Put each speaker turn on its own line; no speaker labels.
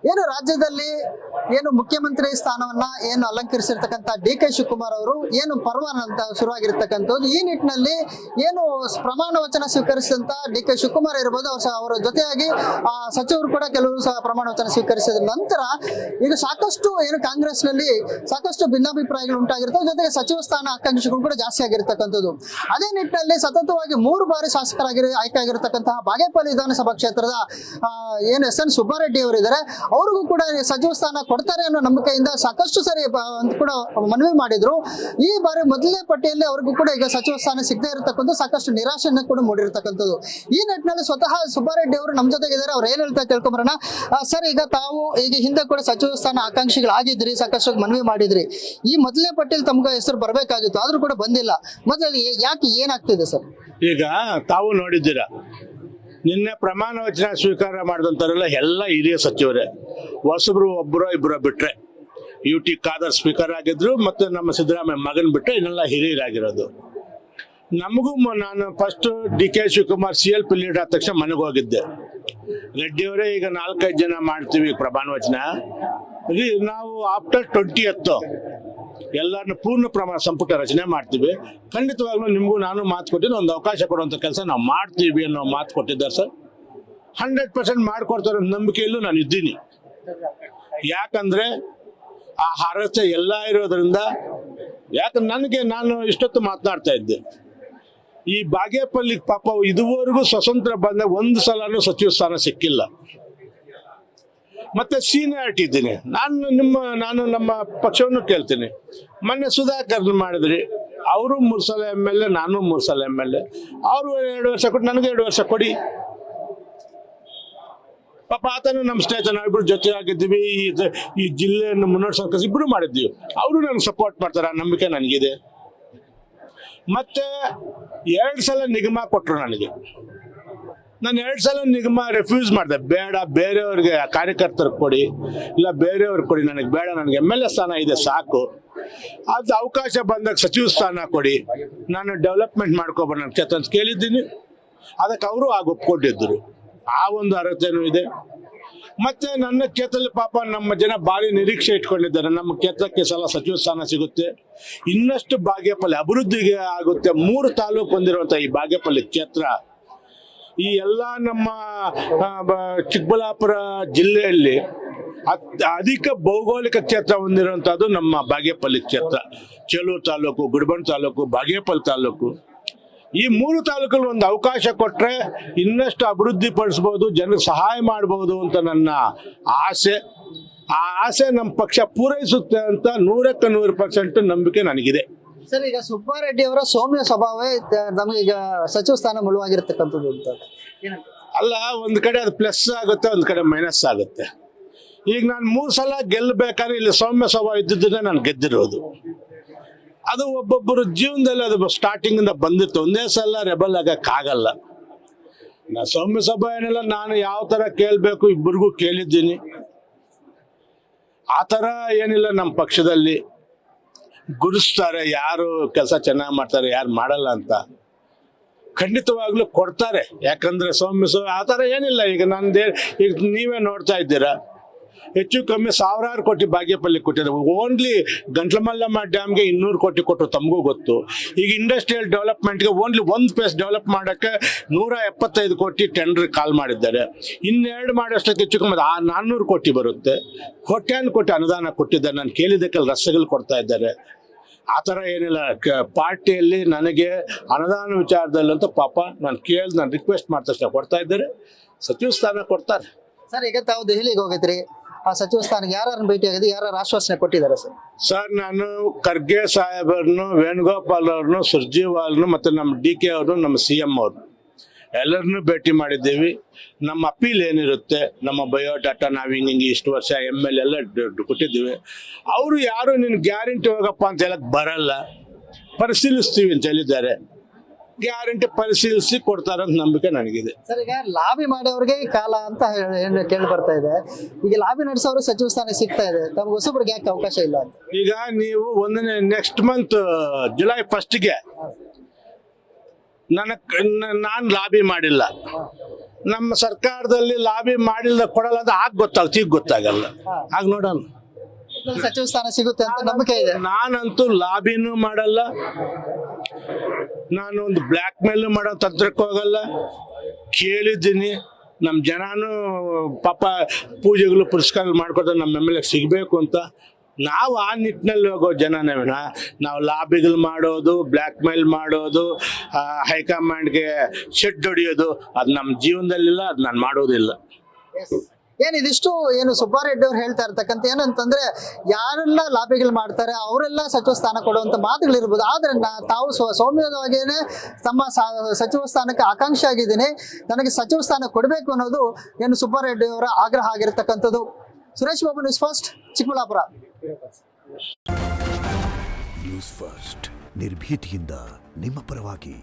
ಏನು ರಾಜ್ಯದಲ್ಲಿ ಏನು ಮುಖ್ಯಮಂತ್ರಿ ಸ್ಥಾನವನ್ನ ಏನು ಅಲಂಕರಿಸಿರ್ತಕ್ಕಂಥ ಡಿ.ಕೆ. ಶಿವಕುಮಾರ್ ಅವರು ಏನು ಪರ್ವನ ಅಂತ ಶುರುವಾಗಿರ್ತಕ್ಕಂಥದ್ದು. ಈ ನಿಟ್ಟಿನಲ್ಲಿ ಏನು ಪ್ರಮಾಣ ವಚನ ಸ್ವೀಕರಿಸಿದಂತ ಡಿ.ಕೆ. ಶಿವಕುಮಾರ್ ಇರ್ಬೋದು, ಅವರ ಜೊತೆಯಾಗಿ ಸಚಿವರು ಕೂಡ ಕೆಲವರು ಸಹ ಪ್ರಮಾಣ ವಚನ ಸ್ವೀಕರಿಸಿದ ನಂತರ ಈಗ ಸಾಕಷ್ಟು ಏನು ಕಾಂಗ್ರೆಸ್ ನಲ್ಲಿ ಸಾಕಷ್ಟು ಭಿನ್ನಾಭಿಪ್ರಾಯಗಳು ಉಂಟಾಗಿರ್ತವೆ. ಜೊತೆಗೆ ಸಚಿವ ಸ್ಥಾನ ಆಕಾಂಕ್ಷಿಗಳು ಕೂಡ ಜಾಸ್ತಿ ಆಗಿರ್ತಕ್ಕಂಥದ್ದು. ಅದೇ ನಿಟ್ಟಿನಲ್ಲಿ ಸತತವಾಗಿ 3 ಬಾರಿ ಶಾಸಕರಾಗಿ ಆಯ್ಕೆ ಆಗಿರತಕ್ಕಂತಹ ಬಾಗೇಪಲ್ಲಿ ವಿಧಾನಸಭಾ ಕ್ಷೇತ್ರದ ಏನು ಎಸ್.ಎನ್. ಸುಬ್ಬಾರೆಡ್ಡಿ ಅವರು ಇದ್ದಾರೆ, ಅವ್ರಿಗೂ ಕೂಡ ಸಚಿವ ಸ್ಥಾನ ಕೊಡ್ತಾರೆ ಅನ್ನೋ ನಂಬಿಕೆಯಿಂದ ಸಾಕಷ್ಟು ಸರಿ ಕೂಡ ಮನವಿ ಮಾಡಿದ್ರು. ಈ ಬಾರಿ ಮೊದಲನೇ ಪಟ್ಟಿಯಲ್ಲಿ ಅವ್ರಿಗೂ ಕೂಡ ಈಗ ಸಚಿವ ಸ್ಥಾನ ಸಿಗದೇ ಇರತಕ್ಕಂಥ ಸಾಕಷ್ಟು ನಿರಾಶೆಯನ್ನು ಕೂಡ ಮೂಡಿರ್ತಕ್ಕಂಥದ್ದು. ಈ ನಿಟ್ಟಿನಲ್ಲಿ ಸ್ವತಃ ಸುಬ್ಬಾರೆಡ್ಡಿ ಅವರು ನಮ್ಮ ಜೊತೆಗಿದ್ದಾರೆ. ಅವ್ರು ಏನ್ ಹೇಳ್ತಾ ಕೇಳ್ಕೊಂಬರೋಣ. ಸರ್, ಈಗ ತಾವು ಈಗ ಹಿಂದೆ ಕೂಡ ಸಚಿವ ಸ್ಥಾನ ಆಕಾಂಕ್ಷಿಗಳಾಗಿದ್ರಿ, ಸಾಕಷ್ಟು ಮನವಿ ಮಾಡಿದ್ರಿ. ಈ ಮೊದಲನೇ ಪಟ್ಟಿಯಲ್ಲಿ ತಮ್ಗೆ ಹೆಸರು ಬರಬೇಕಾಗಿತ್ತು, ಆದ್ರೂ ಕೂಡ ಬಂದಿಲ್ಲ. ಮೊದಲು ಯಾಕೆ ಏನಾಗ್ತಿದೆ ಸರ್?
ಈಗ ತಾವು ನೋಡಿದ್ದೀರಾ, ನಿನ್ನೆ ಪ್ರಮಾಣ ವಚನ ಸ್ವೀಕಾರ ಮಾಡಿದಂಥವರೆಲ್ಲ ಎಲ್ಲ ಹಿರಿಯ ಸಚಿವರೇ. ಹೊಸಬ್ರು ಒಬ್ಬರು ಇಬ್ಬರು ಬಿಟ್ರೆ UT ಖಾದರ್ ಸ್ಪೀಕರ್ ಆಗಿದ್ರು, ಮತ್ತು ನಮ್ಮ ಸಿದ್ದರಾಮಯ್ಯ ಮಗನ್ ಬಿಟ್ಟರೆ ಇನ್ನೆಲ್ಲ ಹಿರಿಯರಾಗಿರೋದು. ನಮಗೂ ನಾನು first D K. Shivakumar CLP lead ಆದ ತಕ್ಷಣ ಮನೆಗೆ ಹೋಗಿದ್ದೆ. ರೆಡ್ಡಿಯವರೇ ಈಗ 4-5 ಜನ ಮಾಡ್ತೀವಿ ಪ್ರಮಾಣ ವಚನ, ನಾವು ಆಫ್ಟರ್ 20th ಎಲ್ಲರನ್ನ ಪೂರ್ಣ ಪ್ರಮಾಣ ಸಂಪುಟ ರಚನೆ ಮಾಡ್ತೀವಿ. ಖಂಡಿತವಾಗ್ಲೂ ನಿಮಗೂ ನಾನು ಮಾತು ಕೊಟ್ಟಿದ್ದು, ಒಂದು ಅವಕಾಶ ಕೊಡುವಂಥ ಕೆಲಸ ನಾವು ಮಾಡ್ತೀವಿ ಅನ್ನೋ ಮಾತು ಕೊಟ್ಟಿದ್ದಾರೆ ಸರ್. 100% ಮಾಡಿಕೊಡ್ತಾರೆ ಅನ್ನೋ ನಂಬಿಕೆಯಲ್ಲೂ ನಾನು ಇದ್ದೀನಿ. ಯಾಕಂದರೆ ಆ ಅರ್ಹತೆ ಎಲ್ಲ ಇರೋದ್ರಿಂದ. ಯಾಕಂದ್ರೆ ನಾನು ಇಷ್ಟೊತ್ತು ಮಾತನಾಡ್ತಾ ಇದ್ದೆ, ಈ ಬಾಗೇಪಲ್ಲಿ ಪಾಪ ಇದುವರೆಗೂ ಸ್ವತಂತ್ರ ಬಂದ ಒಂದು ಸಲನೂ ಸಚಿವ ಸ್ಥಾನ ಸಿಕ್ಕಿಲ್ಲ. ಮತ್ತೆ ಸೀನಿಯಾರಿಟಿ ಇದ್ದೀನಿ ನಾನು ನಮ್ಮ ಪಕ್ಷವನ್ನು ಕೇಳ್ತೀನಿ. ಮೊನ್ನೆ ಸುಧಾಕರ್ ಮಾಡಿದ್ರಿ, ಅವರು 3 ಸಲ MLA, ನಾನು 3 ಸಲ MLA. ಅವರು 2 ವರ್ಷ ಕೊಟ್ಟು ನನಗೆ 2 ವರ್ಷ ಕೊಡಿ. ಪಾಪ ಆತನು ನಮ್ಮ ಸ್ನೇಹಿತ, ನಾವಿಬ್ರು ಜೊತೆ ಆಗಿದ್ದೀವಿ. ಈ ಜಿಲ್ಲೆಯನ್ನು ಮುನ್ನಡೆಸೋಕೆ ಇಬ್ರು ಮಾಡಿದ್ದೀವಿ. ಅವರು ನನಗೆ ಸಪೋರ್ಟ್ ಮಾಡ್ತಾರೆ, ಆ ನಂಬಿಕೆ ನನಗಿದೆ. ಮತ್ತೆ 2 ಸಲ ನಿಗಮ ಕೊಟ್ಟರು ನನಗೆ. ನಾನು 2 ಸಲ ನಿಗಮ ರೆಫ್ಯೂಸ್ ಮಾಡಿದೆ. ಬೇಡ, ಬೇರೆಯವ್ರಿಗೆ ಕಾರ್ಯಕರ್ತರಿಗೆ ಕೊಡಿ, ಇಲ್ಲ ಬೇರೆಯವ್ರಿಗೆ ಕೊಡಿ, ನನಗೆ ಬೇಡ, ನನಗೆ MLA ಸ್ಥಾನ ಇದೆ ಸಾಕು. ಅದು ಅವಕಾಶ ಬಂದಾಗ ಸಚಿವ ಸ್ಥಾನ ಕೊಡಿ, ನಾನು ಡೆವಲಪ್ಮೆಂಟ್ ಮಾಡ್ಕೊಬಾರ ನನ್ನ ಕ್ಷೇತ್ರ ಅಂತ ಕೇಳಿದ್ದೀನಿ. ಅದಕ್ಕೆ ಅವರು ಆಗ ಒಪ್ಕೊಂಡಿದ್ದರು. ಆ ಒಂದು ಅರ್ಹತೆಯೂ ಇದೆ. ಮತ್ತೆ ನನ್ನ ಕ್ಷೇತ್ರದಲ್ಲಿ ಪಾಪ ನಮ್ಮ ಜನ ಭಾರಿ ನಿರೀಕ್ಷೆ ಇಟ್ಕೊಂಡಿದ್ದಾರೆ. ನಮ್ಮ ಕ್ಷೇತ್ರಕ್ಕೆ ಸಲ ಸಚಿವ ಸ್ಥಾನ ಸಿಗುತ್ತೆ, ಇನ್ನಷ್ಟು ಬಾಗೇಪಲ್ಲಿ ಅಭಿವೃದ್ಧಿಗೆ ಆಗುತ್ತೆ. 3 ತಾಲೂಕು ಹೊಂದಿರುವಂಥ ಈ ಬಾಗೇಪಲ್ಲಿ ಕ್ಷೇತ್ರ ಈ ಎಲ್ಲ ನಮ್ಮ ಚಿಕ್ಕಬಳ್ಳಾಪುರ ಜಿಲ್ಲೆಯಲ್ಲಿ ಅಧಿಕ ಭೌಗೋಳಿಕ ಕ್ಷೇತ್ರ ಹೊಂದಿರುವಂಥದ್ದು ನಮ್ಮ ಬಾಗೇಪಲ್ಲಿ ಕ್ಷೇತ್ರ. ಚೇಳೂರು ತಾಲೂಕು, ಗುಡಿಬಂಡೆ ತಾಲೂಕು, ಬಾಗೇಪಲ್ಲಿ ತಾಲೂಕು, ಈ 3 ತಾಲೂಕಲ್ಲಿ ಒಂದು ಅವಕಾಶ ಕೊಟ್ಟರೆ ಇನ್ನಷ್ಟು ಅಭಿವೃದ್ಧಿ ಪಡಿಸ್ಬೋದು, ಜನರಿಗೆ ಸಹಾಯ ಮಾಡ್ಬೋದು ಅಂತ ನನ್ನ ಆಸೆ. ಆ ಆಸೆ ನಮ್ಮ ಪಕ್ಷ ಪೂರೈಸುತ್ತೆ ಅಂತ 100ಕ್ಕೆ 100% ನಂಬಿಕೆ ನನಗಿದೆ.
ಸರ್, ಈಗ ಸುಬ್ಬಾರೆಡ್ಡಿ ಅವರ ಸೌಮ್ಯ ಸ್ವಭಾವೇ ನಮಗೆ ಈಗ ಸಚಿವ ಸ್ಥಾನ ಮುಳುವಾಗಿರತಕ್ಕಂಥದ್ದು ಅಂತ
ಅಲ್ಲ. ಒಂದು ಕಡೆ ಅದು ಪ್ಲಸ್ ಆಗುತ್ತೆ, ಒಂದು ಕಡೆ ಮೈನಸ್ ಆಗುತ್ತೆ. ಈಗ ನಾನು 3 ಸಲ ಗೆಲ್ಲಬೇಕಾದ್ರೆ ಇಲ್ಲಿ ಸೌಮ್ಯ ಸ್ವಭಾವ ಇದ್ದಿದ್ದನ್ನೇ ನಾನು ಗೆದ್ದಿರೋದು. ಅದು ಒಬ್ಬೊಬ್ಬರು ಜೀವನದಲ್ಲಿ ಅದು ಸ್ಟಾರ್ಟಿಂಗ್ ಇಂದ ಬಂದಿತ್ತು. ಒಂದೇ ಸಲ ರೆಬಲ್ ಆಗಕ್ಕಾಗಲ್ಲ. ನಾ ಸೌಮ್ಯ ಸ್ವಭಾವ ಏನಿಲ್ಲ, ನಾನು ಯಾವ ತರ ಕೇಳಬೇಕು ಇಬ್ಬರಿಗೂ ಕೇಳಿದ್ದೀನಿ. ಆ ಥರ ಏನಿಲ್ಲ. ನಮ್ಮ ಪಕ್ಷದಲ್ಲಿ ಗುರುಸ್ತಾರೆ, ಯಾರು ಕೆಲಸ ಚೆನ್ನಾಗಿ ಮಾಡ್ತಾರೆ, ಯಾರು ಮಾಡಲ್ಲ ಅಂತ. ಖಂಡಿತವಾಗ್ಲೂ ಕೊಡ್ತಾರೆ. ಯಾಕಂದ್ರೆ ಸೌಮ್ಯ ಆ ಥರ ಏನಿಲ್ಲ. ಈಗ ಈಗ ನೀವೇ ನೋಡ್ತಾ ಇದ್ದೀರಾ, ಹೆಚ್ಚು ಕಮ್ಮಿ 1000 ಕೋಟಿ ಬಾಗೇಪಲ್ಲಿ ಕೊಟ್ಟಿದ್ದಾರೆ. ಓನ್ಲಿ ಗಂಟ್ಲಮಲ್ಲಮ್ಮ ಡ್ಯಾಮ್ಗೆ 200 ಕೋಟಿ ಕೊಟ್ಟರು, ತಮಗೂ ಗೊತ್ತು. ಈಗ ಇಂಡಸ್ಟ್ರಿಯಲ್ ಡೆವಲಪ್ಮೆಂಟ್ಗೆ ಓನ್ಲಿ 1 ಫೇಸ್ ಡೆವಲಪ್ ಮಾಡೋಕ್ಕೆ 175 ಕೋಟಿ ಟೆಂಡರ್ ಕಾಲ್ ಮಾಡಿದ್ದಾರೆ. 2 ಮಾಡೋಷ್ಟಕ್ಕೆ ಹೆಚ್ಚು ಕಮ್ಮಿ 400 ಕೋಟಿ ಬರುತ್ತೆ. ಕೋಟ್ಯಾನು ಕೋಟಿ ಅನುದಾನ ಕೊಟ್ಟಿದ್ದಾರೆ. ನಾನು ಕೇಳಿದ್ದಕ್ಕೆಲ್ಲ ರಸ್ತೆಗಳು ಕೊಡ್ತಾ ಇದ್ದಾರೆ. ಆ ಥರ ಏನಿಲ್ಲ. ಪಾರ್ಟಿಯಲ್ಲಿ ನನಗೆ ಅನುದಾನ ವಿಚಾರದಲ್ಲಂತೂ ಪಾಪ ನಾನು ರಿಕ್ವೆಸ್ಟ್ ಮಾಡಿದ ತಕ್ಷಣ ಕೊಡ್ತಾ ಇದ್ದಾರೆ. ಸಚಿವ ಸ್ಥಾನ ಕೊಡ್ತಾರೆ.
ಸರ್, ಈಗ ತಾವು ದೆಹಲಿಗೆ ಹೋಗಿದ್ರಿ, ಆ ಸಚಿವ ಸ್ಥಾನಕ್ಕೆ ಯಾರನ್ನು ಭೇಟಿ ಆಗಿದೆ, ಯಾರು ಆಶ್ವಾಸನೆ ಕೊಟ್ಟಿದ್ದಾರೆ ಸರ್?
ಸರ್, ನಾನು ಖರ್ಗೆ ಸಾಹೇಬರನ್ನು, ವೇಣುಗೋಪಾಲ್ ಅವ್ರನ್ನು, ಸುರ್ಜೇವಾಲ್ನು, ಮತ್ತು ನಮ್ಮ DK ಅವ್ರನ್ನು, ನಮ್ಮ CM ಅವ್ರನ್ನು ಎಲ್ಲರನ್ನೂ ಭೇಟಿ ಮಾಡಿದ್ದೀವಿ. ನಮ್ಮ ಅಪೀಲ್ ಏನಿರುತ್ತೆ, ನಮ್ಮ ಬಯೋಡಾಟಾ, ನಾವು ಹಿಂಗೆ ಇಷ್ಟು ವರ್ಷ MLA ಎಲ್ಲ ಕೊಟ್ಟಿದ್ದೀವಿ. ಅವರು ಯಾರು ನಿನ್ನ ಗ್ಯಾರಂಟಿ ಹೋಗಪ್ಪ ಅಂತ ಹೇಳಕ್ಕೆ ಬರಲ್ಲ, ಪರಿಶೀಲಿಸ್ತೀವಿ ಅಂತ ಹೇಳಿದ್ದಾರೆ. ಗ್ಯಾರಂಟಿ ಪರಿಶೀಲಿಸಿ ಕೊಡ್ತಾರಂತ ನಂಬಿಕೆ ನನಗಿದೆ.
ಸರ್, ಈಗ ಲಾಬಿ ಮಾಡೋರಿಗೆ ಕಾಲ ಅಂತ ಕೇಳಿ ಬರ್ತಾ ಇದೆ. ಈಗ ಲಾಬಿ ನಡೆಸೋರು ಸಚಿವ ಸ್ಥಾನ ಸಿಗ್ತಾ ಇದೆ, ತಮ್ಗೆ ಹೊಸಬ್ರಿಗೆ ಯಾಕೆ ಅವಕಾಶ ಇಲ್ಲ ಅಂತ?
ಈಗ ನೀವು ನೆಕ್ಸ್ಟ್ ಮಂತ್ ಜುಲೈ 1ಗೆ ನಾನು ಲಾಬಿ ಮಾಡಿಲ್ಲ. ನಮ್ಮ ಸರ್ಕಾರದಲ್ಲಿ ಲಾಬಿ ಮಾಡಿಲ್ಲ ಕೊಡಲ್ಲ ಅಂತ ಆಗ ಗೊತ್ತಾಗ್ತಿ, ಈಗ ಗೊತ್ತಾಗಲ್ಲ. ಆಗ ನೋಡೋಣ.
ಸಚಿವ ಸ್ಥಾನ ಸಿಗುತ್ತೆ ಅಂತ ನಂಬಿಕೆ ಇದೆ.
ನಾನಂತೂ ಲಾಬಿನೂ ಮಾಡಲ್ಲ, ನಾನು ಒಂದು ಬ್ಲ್ಯಾಕ್ ಮೇಲ್ ಮಾಡೋ ತಂತ್ರಕ್ಕೆ ಹೋಗಲ್ಲ. ಕೇಳಿದ್ದೀನಿ, ನಮ್ಮ ಜನನೂ ಪಾಪ ಪೂಜೆಗಳು ಪುರಸ್ಕಾರ ಮಾಡ್ಕೊತಾರೆ ನಮ್ಮ ಎಮ್ ಎಲ್ ಎ ಸಿಗಬೇಕು ಅಂತ. ನಾವು ಆ ನಿಟ್ಟಿನಲ್ಲಿ ಹೋಗೋ ಜನನೇ ವಿನ ನಾವು ಲಾಬಿಗಳು ಮಾಡೋದು, ಬ್ಲ್ಯಾಕ್ ಮೇಲ್ ಮಾಡೋದು, ಹೈಕಮಾಂಡ್ಗೆ ಶೆಡ್ ಹೊಡಿಯೋದು ಅದು ನಮ್ಮ ಜೀವನದಲ್ಲಿಲ್ಲ, ಅದು ನಾನು ಮಾಡೋದಿಲ್ಲ.
ಇದಿಷ್ಟು ಏನು ಸುಬ್ಬಾರೆಡ್ಡಿ ಅವ್ರು ಹೇಳ್ತಾ ಇರ್ತಕ್ಕಂಥ ಏನಂತಂದ್ರೆ ಯಾರೆಲ್ಲ ಲಾಬಿಗಳು ಮಾಡ್ತಾರೆ ಅವರೆಲ್ಲ ಸಚಿವ ಸ್ಥಾನ ಕೊಡುವಂತ ಮಾತುಗಳಿರ್ಬೋದು. ಆದ್ರೆ ತಾವು ಸೌಮ್ಯವಾಗಿಯೇ ತಮ್ಮ ಸಚಿವ ಸ್ಥಾನಕ್ಕೆ ಆಕಾಂಕ್ಷಿ ಆಗಿದ್ದೀನಿ, ನನಗೆ ಸಚಿವ ಸ್ಥಾನ ಕೊಡಬೇಕು ಅನ್ನೋದು ಏನು ಸುಬ್ಬಾರೆಡ್ಡಿ ಅವರ ಆಗ್ರಹ ಆಗಿರ್ತಕ್ಕಂಥದ್ದು. Suresh Babu, news first, Chikkaballapur.
News first ನಿರ್ಭೀತಿಯಿಂದ ನಿಮ್ಮ ಪರವಾಗಿ.